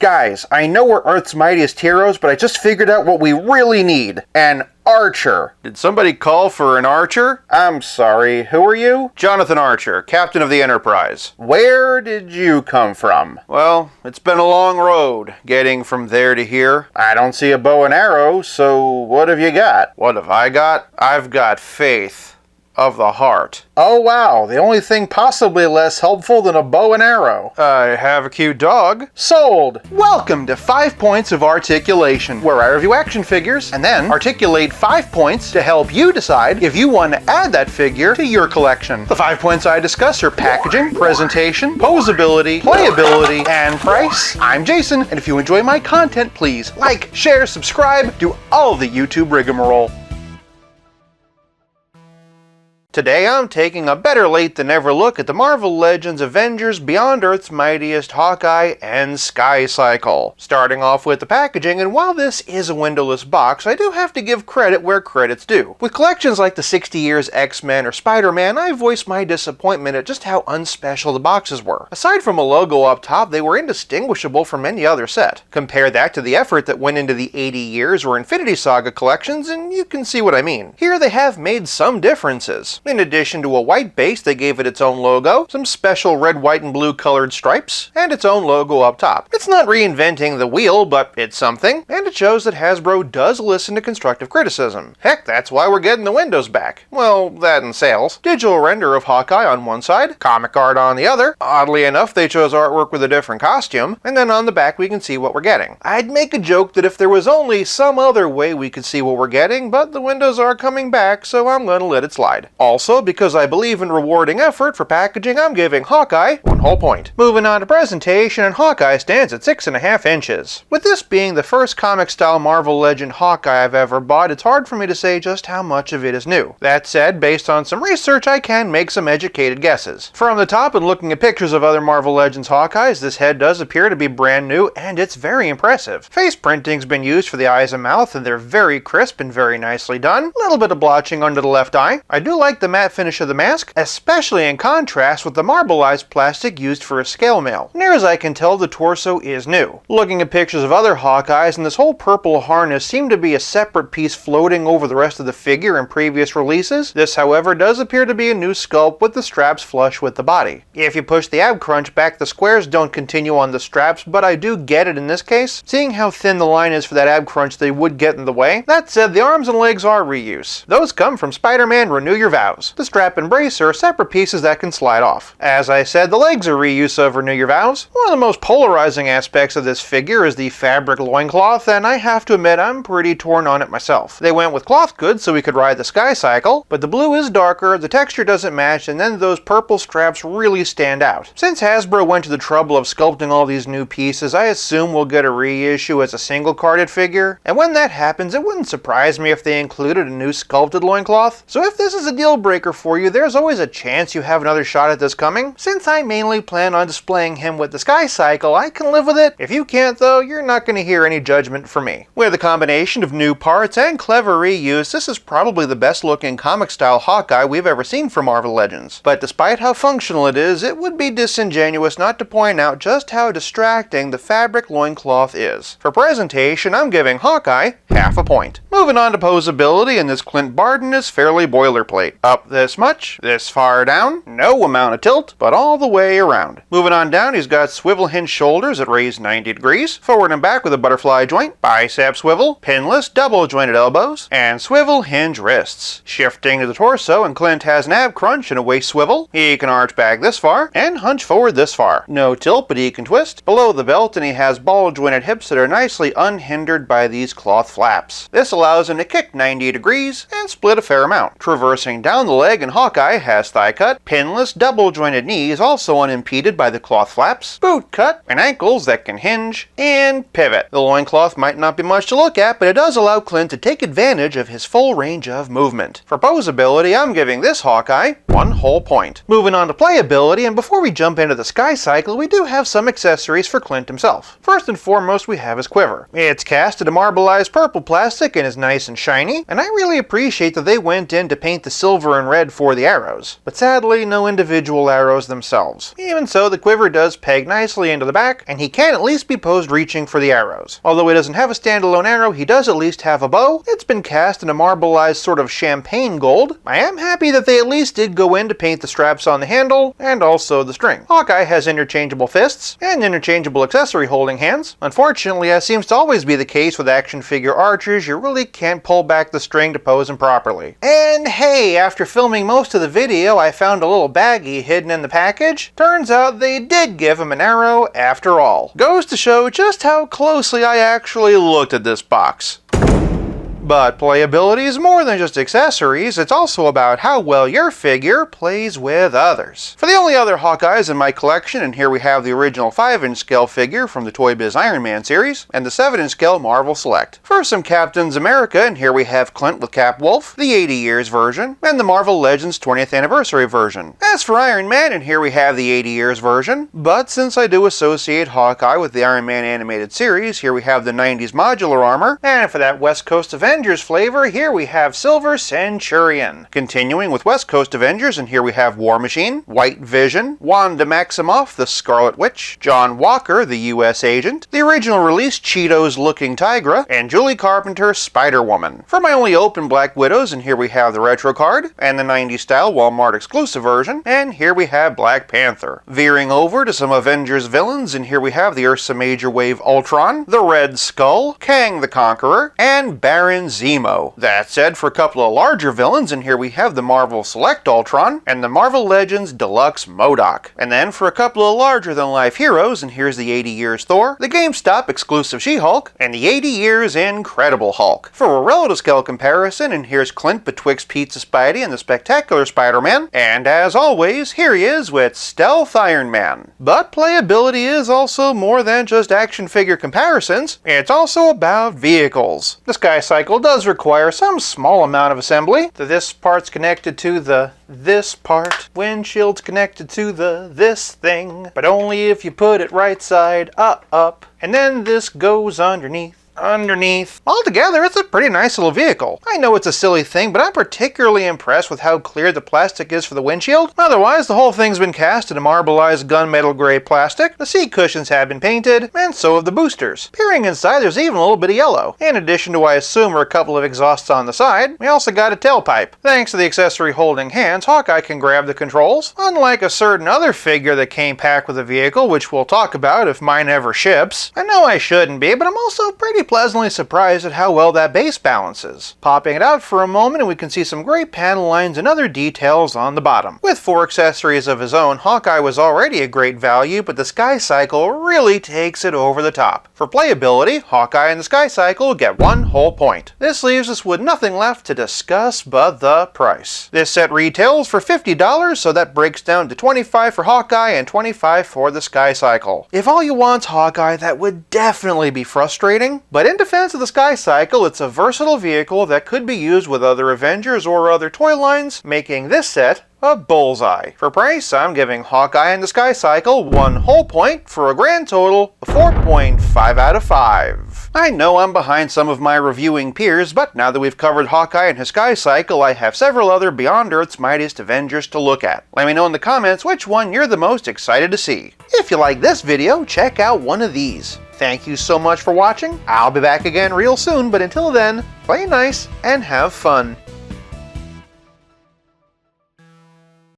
Guys, I know we're Earth's mightiest heroes, but I just figured out what we really need. An archer. Did somebody call for an archer? I'm sorry, who are you? Jonathan Archer, captain of the Enterprise. Where did you come from? Well, it's been a long road, getting from there to here. I don't see a bow and arrow, so what have you got? What have I got? I've got faith of the heart. Oh wow, the only thing possibly less helpful than a bow and arrow. I have a cute dog. Sold! Welcome to 5 Points of Articulation, where I review action figures and then articulate 5 points to help you decide if you want to add that figure to your collection. The 5 points I discuss are packaging, presentation, posability, playability, and price. I'm Jason, and if you enjoy my content, please like, share, subscribe, do all the YouTube rigmarole. Today I'm taking a better late than ever look at the Marvel Legends Avengers Beyond Earth's Mightiest Hawkeye and Sky Cycle. Starting off with the packaging, and while this is a windowless box, I do have to give credit where credit's due. With collections like the 60 Years X-Men or Spider-Man, I voiced my disappointment at just how unspecial the boxes were. Aside from a logo up top, they were indistinguishable from any other set. Compare that to the effort that went into the 80 Years or Infinity Saga collections, and you can see what I mean. Here they have made some differences. In addition to a white base, they gave it its own logo, some special red, white, and blue colored stripes, and its own logo up top. It's not reinventing the wheel, but it's something, and it shows that Hasbro does listen to constructive criticism. Heck, that's why we're getting the windows back. Well, that and sales. Digital render of Hawkeye on one side, comic art on the other. Oddly enough, they chose artwork with a different costume, and then on the back we can see what we're getting. I'd make a joke that if there was only some other way we could see what we're getting, but the windows are coming back, so I'm gonna let it slide. Also, because I believe in rewarding effort for packaging, I'm giving Hawkeye 1 whole point. Moving on to presentation, and Hawkeye stands at 6.5 inches. With this being the first comic-style Marvel Legend Hawkeye I've ever bought, it's hard for me to say just how much of it is new. That said, based on some research, I can make some educated guesses. From the top and looking at pictures of other Marvel Legends Hawkeyes, this head does appear to be brand new, and it's very impressive. Face printing's been used for the eyes and mouth, and they're very crisp and very nicely done. A little bit of blotching under the left eye. I do like the matte finish of the mask, especially in contrast with the marbleized plastic used for a scale mail. Near as I can tell, the torso is new. Looking at pictures of other Hawkeyes, and this whole purple harness seemed to be a separate piece floating over the rest of the figure in previous releases. This, however, does appear to be a new sculpt with the straps flush with the body. If you push the ab crunch back, the squares don't continue on the straps, but I do get it in this case. Seeing how thin the line is for that ab crunch, they would get in the way. That said, the arms and legs are reuse. Those come from Spider-Man Renew Your Vows. The strap and brace are separate pieces that can slide off. As I said, the legs are reuse of Renew Your Vows. One of the most polarizing aspects of this figure is the fabric loincloth, and I have to admit I'm pretty torn on it myself. They went with cloth goods so we could ride the Sky Cycle, but the blue is darker, the texture doesn't match, and then those purple straps really stand out. Since Hasbro went to the trouble of sculpting all these new pieces, I assume we'll get a reissue as a single carded figure, and when that happens, it wouldn't surprise me if they included a new sculpted loincloth. So if this is a deal breaker for you, there's always a chance you have another shot at this coming. Since I mainly plan on displaying him with the Sky Cycle, I can live with it. If you can't though, you're not going to hear any judgment from me. With a combination of new parts and clever reuse, this is probably the best looking comic style Hawkeye we've ever seen from Marvel Legends. But despite how functional it is, it would be disingenuous not to point out just how distracting the fabric loincloth is. For presentation, I'm giving Hawkeye half a point. Moving on to posability, and this Clint Barton is fairly boilerplate. Up this much, this far down, no amount of tilt, but all the way around. Moving on down, he's got swivel hinge shoulders that raise 90 degrees, forward and back with a butterfly joint, bicep swivel, pinless double jointed elbows, and swivel hinge wrists. Shifting to the torso, and Clint has an ab crunch and a waist swivel. He can arch back this far, and hunch forward this far. No tilt, but he can twist below the belt, and he has ball jointed hips that are nicely unhindered by these cloth flaps. This allows him to kick 90 degrees and split a fair amount. Traversing down the leg, and Hawkeye has thigh cut, pinless double jointed knees also unimpeded by the cloth flaps, boot cut, and ankles that can hinge and pivot. The loincloth might not be much to look at, but it does allow Clint to take advantage of his full range of movement. For posability, I'm giving this Hawkeye 1 whole point. Moving on to playability, and before we jump into the Sky Cycle, we do have some accessories for Clint himself. First and foremost, we have his quiver. It's casted a marbleized purple plastic and is nice and shiny, and I really appreciate that they went in to paint the silver silver and red for the arrows, but sadly no individual arrows themselves. Even so, the quiver does peg nicely into the back, and he can at least be posed reaching for the arrows. Although he doesn't have a standalone arrow, he does at least have a bow. It's been cast in a marbleized sort of champagne gold. I am happy that they at least did go in to paint the straps on the handle, and also the string. Hawkeye has interchangeable fists, and interchangeable accessory holding hands. Unfortunately, as seems to always be the case with action figure archers, you really can't pull back the string to pose him properly. And hey, after filming most of the video, I found a little baggie hidden in the package. Turns out they did give him an arrow after all. Goes to show just how closely I actually looked at this box. But playability is more than just accessories, it's also about how well your figure plays with others. For the only other Hawkeyes in my collection, and here we have the original 5-inch scale figure from the Toy Biz Iron Man series, and the 7-inch scale Marvel Select. For some Captains America, and here we have Clint with Cap Wolf, the 80 years version, and the Marvel Legends 20th anniversary version. As for Iron Man, and here we have the 80 years version, but since I do associate Hawkeye with the Iron Man animated series, here we have the 90s modular armor, and for that West Coast Avengers flavor, here we have Silver Centurion. Continuing with West Coast Avengers, and here we have War Machine, White Vision, Wanda Maximoff, the Scarlet Witch, John Walker, the US Agent, the original release Cheetos-looking Tigra, and Julie Carpenter, Spider-Woman. For my only open Black Widows, and here we have the retro card, and the 90s style Walmart exclusive version, and here we have Black Panther. Veering over to some Avengers villains, and here we have the Ursa Major Wave Ultron, the Red Skull, Kang the Conqueror, and Baron Zemo. That said, for a couple of larger villains, and here we have the Marvel Select Ultron, and the Marvel Legends Deluxe MODOK. And then for a couple of larger-than-life heroes, and here's the 80 years Thor, the GameStop exclusive She-Hulk, and the 80 years Incredible Hulk. For a relative scale comparison, and here's Clint betwixt Pizza Spidey and the Spectacular Spider-Man, and as always, here he is with Stealth Iron Man. But playability is also more than just action figure comparisons, it's also about vehicles. The Sky Cycle does require some small amount of assembly. This part's connected to the this part, windshield's connected to the this thing, but only if you put it right side up, and then this goes underneath. Altogether, it's a pretty nice little vehicle. I know it's a silly thing, but I'm particularly impressed with how clear the plastic is for the windshield. Otherwise, the whole thing's been cast in a marbleized gunmetal gray plastic, the seat cushions have been painted, and so have the boosters. Peering inside, there's even a little bit of yellow. In addition to, I assume, are a couple of exhausts on the side, we also got a tailpipe. Thanks to the accessory holding hands, Hawkeye can grab the controls, unlike a certain other figure that came packed with the vehicle, which we'll talk about if mine ever ships. I know I shouldn't be, but I'm also pretty pleasantly surprised at how well that base balances. Popping it out for a moment, and we can see some great panel lines and other details on the bottom. With 4 accessories of his own, Hawkeye was already a great value, but the Sky Cycle really takes it over the top. For playability, Hawkeye and the Sky Cycle get 1 whole point. This leaves us with nothing left to discuss but the price. This set retails for $50, so that breaks down to $25 for Hawkeye and $25 for the Sky Cycle. If all you want's Hawkeye, that would definitely be frustrating, but in defense of the Sky Cycle, it's a versatile vehicle that could be used with other Avengers or other toy lines, making this set a bullseye. For price, I'm giving Hawkeye and the Sky Cycle 1 whole point for a grand total of 4.5 out of 5. I know I'm behind some of my reviewing peers, but now that we've covered Hawkeye and his Sky Cycle, I have several other Beyond Earth's Mightiest Avengers to look at. Let me know in the comments which one you're the most excited to see. If you like this video, check out one of these. Thank you so much for watching. I'll be back again real soon, but until then, play nice and have fun.